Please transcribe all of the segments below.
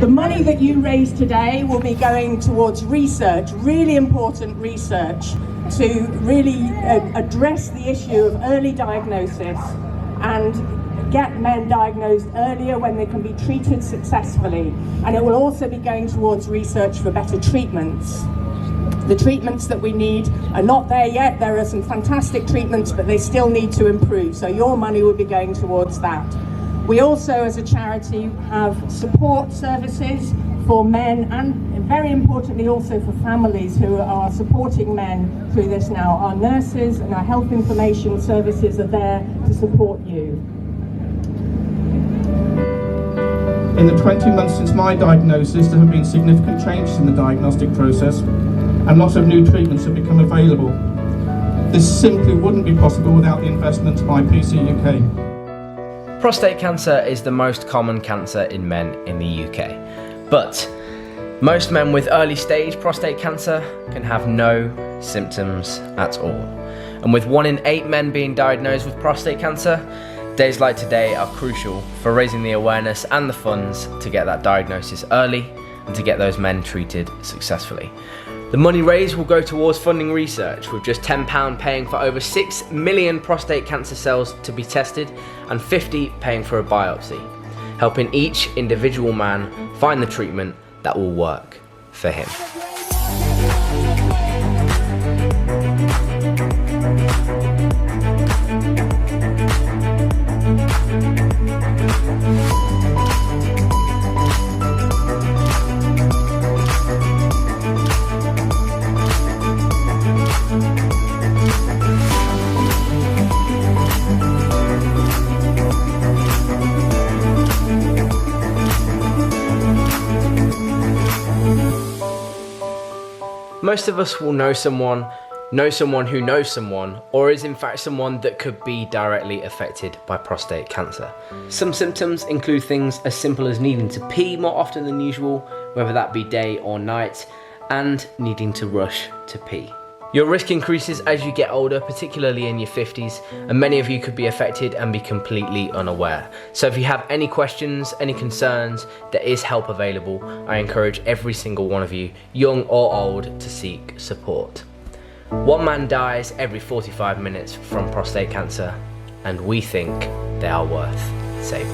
The money that you raise today will be going towards research, really important research, to really address the issue of early diagnosis and get men diagnosed earlier when they can be treated successfully. And it will also be going towards research for better treatments. The treatments that we need are not there yet. There are some fantastic treatments, but they still need to improve. So your money will be going towards that. We also, as a charity, have support services for men and, very importantly, also for families who are supporting men through this now. Our nurses and our health information services are there to support you. In the 20 months since my diagnosis, there have been significant changes in the diagnostic process and lots of new treatments have become available. This simply wouldn't be possible without the investment by PC UK. Prostate cancer is the most common cancer in men in the UK, but most men with early stage prostate cancer can have no symptoms at all. And with 1 in 8 men being diagnosed with prostate cancer, days like today are crucial for raising the awareness and the funds to get that diagnosis early and to get those men treated successfully. The money raised will go towards funding research, with just £10 paying for over 6 million prostate cancer cells to be tested and 50 paying for a biopsy, helping each individual man find the treatment that will work for him. Most of us will know someone who knows someone, or is in fact someone that could be directly affected by prostate cancer. Some symptoms include things as simple as needing to pee more often than usual, whether that be day or night, and needing to rush to pee. Your risk increases as you get older, particularly in your 50s, and many of you could be affected and be completely unaware. So if you have any questions, any concerns, there is help available. I encourage every single one of you, young or old, to seek support. 1 man dies every 45 minutes from prostate cancer, and we think they are worth saving.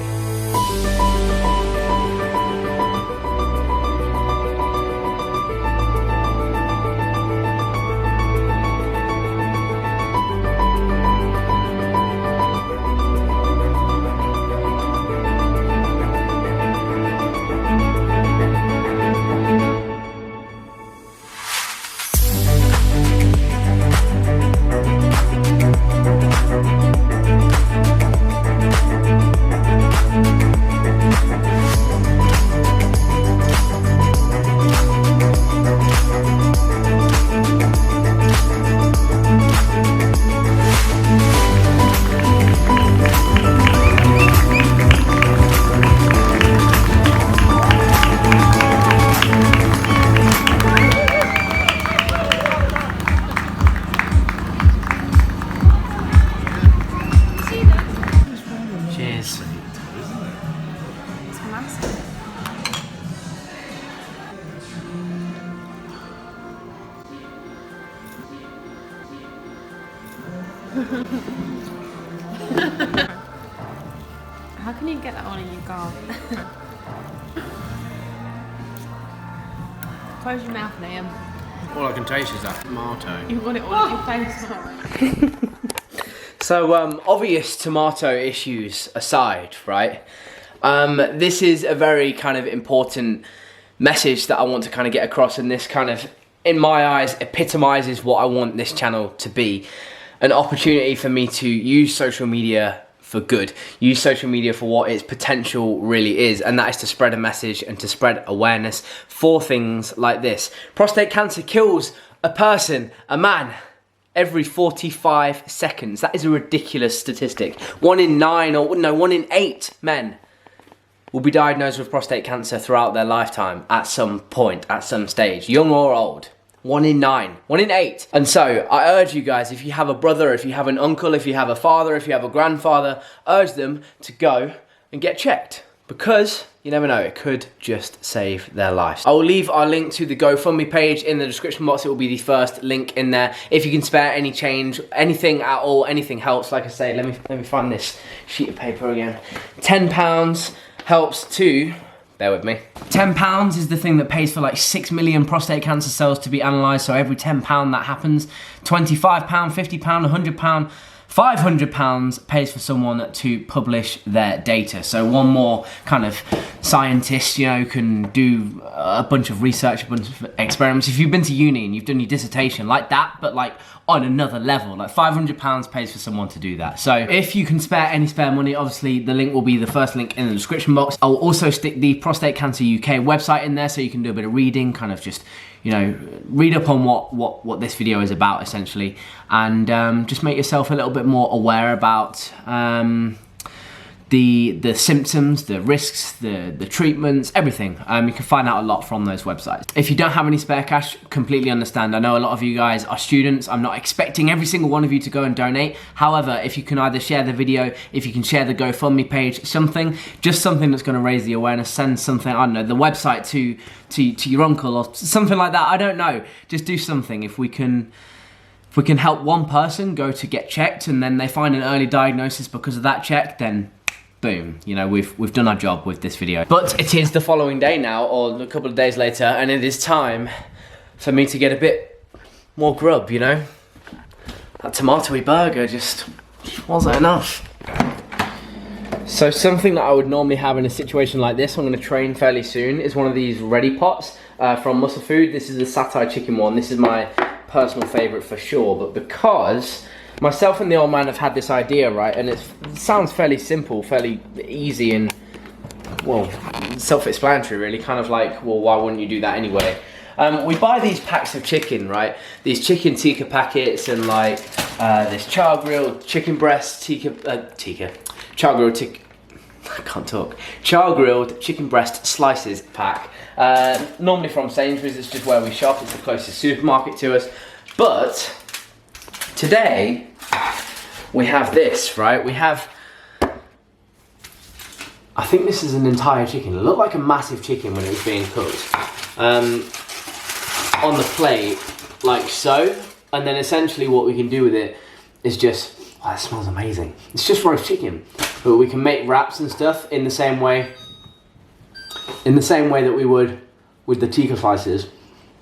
How can you get that on in your garb? Close your mouth, Liam. All I can taste is that tomato. You've got it all in your face. So obvious tomato issues aside, right? This is a very kind of important message that I want to kind of get across, and this kind of, in my eyes, epitomizes what I want this channel to be. An opportunity for me to use social media for good, use social media for what its potential really is, and that is to spread a message and to spread awareness for things like this. Prostate cancer kills a person, a man, every 45 seconds. That is a ridiculous statistic. 1 in 9, or no, 1 in 8 men will be diagnosed with prostate cancer throughout their lifetime at some point, at some stage, young or old. 1 in 9, 1 in 8. And so I urge you guys, if you have a brother, if you have an uncle, if you have a father, if you have a grandfather, urge them to go and get checked. because you never know, it could just save their life. I will leave our link to the GoFundMe page in the description box. It will be the first link in there. If you can spare any change, anything at all, anything helps. Like I say, let me find this sheet of paper again. £10 helps to, bear with me. £10 is the thing that pays for like 6 million prostate cancer cells to be analysed. So every £10 that happens, £25, £50, £100, £500 pays for someone to publish their data. So one more kind of scientist, you know, can do a bunch of research, a bunch of experiments. If you've been to uni and you've done your dissertation like that, but like on another level, like £500 pays for someone to do that. So if you can spare any spare money, obviously the link will be the first link in the description box. I'll also stick the Prostate Cancer UK website in there so you can do a bit of reading, kind of just, you know, read up on what this video is about essentially, and just make yourself a little bit more aware about the symptoms, the risks, the treatments, everything. You can find out a lot from those websites. If you don't have any spare cash, completely understand. I know a lot of you guys are students. I'm not expecting every single one of you to go and donate. However, if you can either share the video, if you can share the GoFundMe page, just something that's gonna raise the awareness, send something, I don't know, the website to your uncle or something like that, I don't know. Just do something. If we can help one person go to get checked and then they find an early diagnosis because of that check, then boom, you know, we've done our job with this video. But it is the following day now, or a couple of days later, and it is time for me to get a bit more grub, you know? That tomatoey burger just wasn't enough. So something that I would normally have in a situation like this, I'm gonna train fairly soon, is one of these ready pots from Muscle Food. This is the satay chicken one. This is my personal favorite for sure, but because myself and the old man have had this idea, right, and it sounds fairly simple, fairly easy, and, well, self-explanatory really, kind of like, well, why wouldn't you do that anyway? We buy these packs of chicken, right, these chicken tikka packets, and like this char-grilled chicken breast char-grilled chicken breast slices pack, normally from Sainsbury's. It's just where we shop, it's the closest supermarket to us, but today, we have this, right? We have, I think this is an entire chicken. It looked like a massive chicken when it was being cooked. On the plate, like so. And then essentially what we can do with it is just, oh, that smells amazing. It's just roast chicken. But we can make wraps and stuff in the same way that we would with the tikka slices.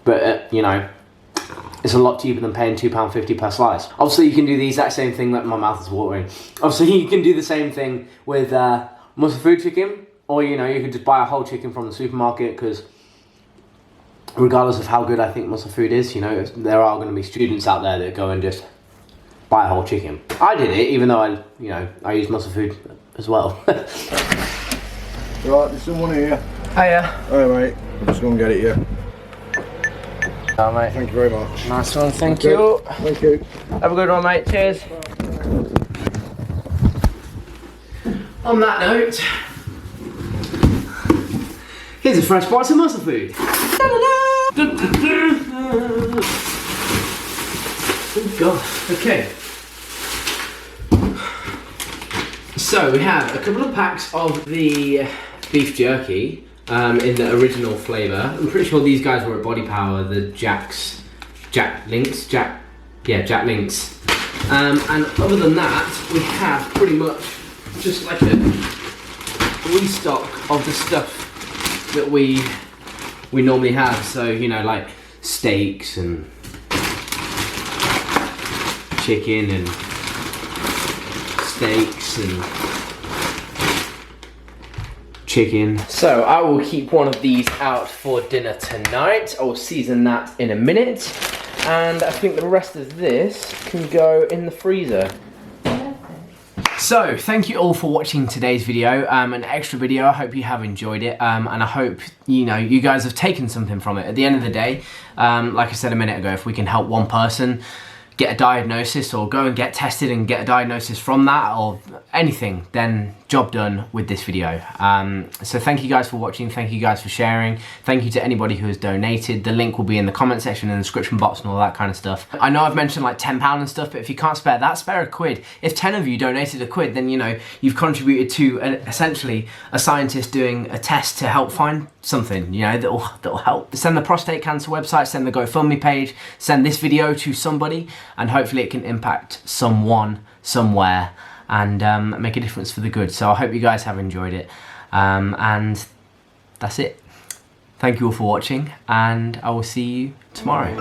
But, you know, it's a lot cheaper than paying £2.50 per slice. Obviously, you can do the exact same thing. My mouth is watering. Obviously, you can do the same thing with Muscle Food chicken, or you know, you can just buy a whole chicken from the supermarket. Because regardless of how good I think Muscle Food is, you know, there are going to be students out there that go and just buy a whole chicken. I did it, even though I use Muscle Food as well. Right, there's someone here. Hiya. Hi mate, I'm just going to get it here. Oh, mate. Thank you very much. Nice one, thank you. Thank you. Have a good one, mate. Cheers. On that note, here's a fresh box of Muscle Food. Oh God. Okay. So we have a couple of packs of the beef jerky. In the original flavour. I'm pretty sure these guys were at Body Power, the Jack Links. And other than that, we have pretty much just like a restock of the stuff that we normally have. So, you know, like steaks and chicken and steaks and chicken. So I will keep one of these out for dinner tonight. I will season that in a minute. And I think the rest of this can go in the freezer. So, thank you all for watching today's video, an extra video. I hope you have enjoyed it, and I hope, you know, you guys have taken something from it. At the end of the day, like I said a minute ago, if we can help one person get a diagnosis or go and get tested and get a diagnosis from that or anything, then job done with this video. So thank you guys for watching, thank you guys for sharing, thank you to anybody who has donated. The link will be in the comment section and the description box and all that kind of stuff. I know I've mentioned like £10 and stuff, but if you can't spare that, spare a quid. If 10 of you donated a quid, then you know you've contributed to essentially a scientist doing a test to help find something, you know, that'll help. Send the prostate cancer website, send the GoFundMe page, send this video to somebody, and hopefully it can impact someone somewhere and make a difference for the good. So I hope you guys have enjoyed it, and that's it. Thank you all for watching, and I will see you tomorrow.